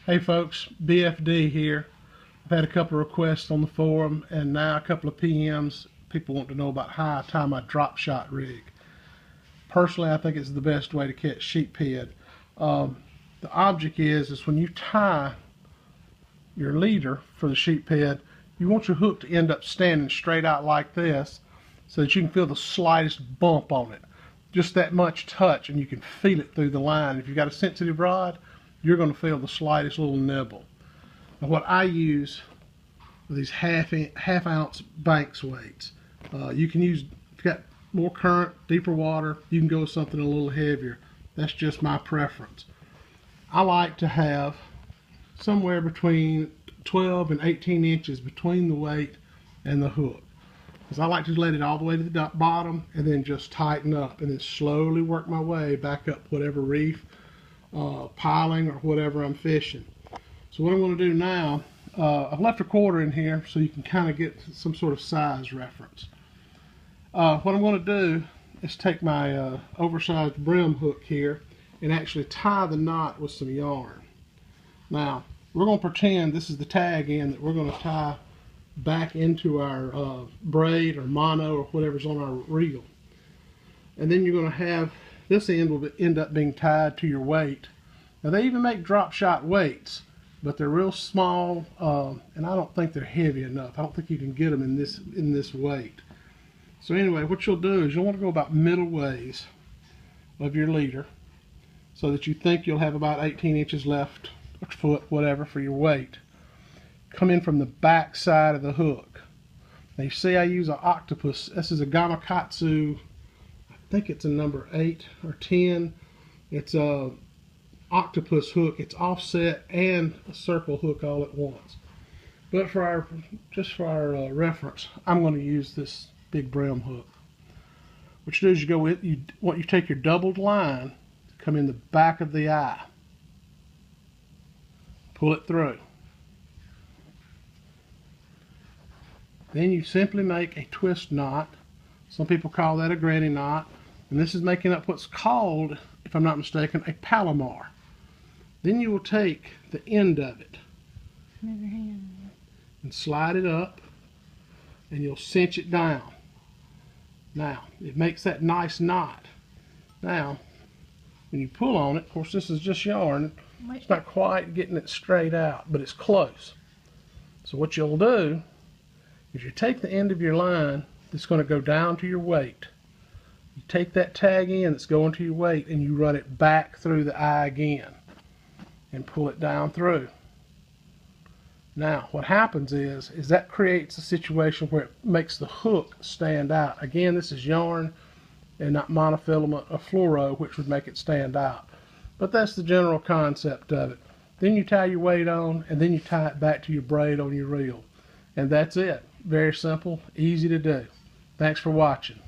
Hey folks, BFD here. I've had a couple of requests on the forum and now a couple of PMs. People want to know about how I tie my drop shot rig. Personally, I think it's the best way to catch sheephead. The object is when you tie your leader for the sheephead, you want your hook to end up standing straight out like this so that you can feel the slightest bump on it. Just that much touch and you can feel it through the line. If you've got a sensitive rod, you're going to feel the slightest little nibble. Now what I use are these half ounce Banks weights. You can use, if you've got more current, deeper water, you can go with something a little heavier. That's just my preference. I like to have somewhere between 12 and 18 inches between the weight and the hook, because I like to let it all the way to the bottom and then just tighten up and then slowly work my way back up whatever reef, piling, or whatever I'm fishing. So what I'm going to do now, I've left a quarter in here so you can kind of get some sort of size reference. What I'm going to do is take my oversized brim hook here and actually tie the knot with some yarn. Now we're going to pretend this is the tag end that we're going to tie back into our braid or mono or whatever's on our reel, and then you're going to have this end will end up being tied to your weight. Now they even make drop shot weights, but they're real small, and I don't think they're heavy enough. I don't think you can get them in this weight. So anyway, what you'll do is you'll want to go about middle ways of your leader so that you think you'll have about 18 inches left, a foot, whatever, for your weight. Come in from the back side of the hook. Now you see I use an octopus. This is a Gamakatsu, I think it's a number 8 or 10. It's a octopus hook. It's offset and a circle hook all at once. But just for our reference, I'm going to use this big brim hook. What you do is you take your doubled line, come in the back of the eye, pull it through. Then you simply make a twist knot. Some people call that a granny knot, and this is making up what's called, if I'm not mistaken, a palomar. Then you will take the end of it and slide it up, and you'll cinch it down. Now it makes that nice knot. Now when you pull on it, of course this is just yarn, it's not quite getting it straight out, but it's close. So what you'll do is you take the end of your line that's going to go down to your weight. You take that tag end that's going to your weight and you run it back through the eye again and pull it down through. Now what happens is that creates a situation where it makes the hook stand out. Again, this is yarn and not monofilament or fluoro, which would make it stand out. But that's the general concept of it. Then you tie your weight on, and then you tie it back to your braid on your reel. And that's it. Very simple, easy to do. Thanks for watching.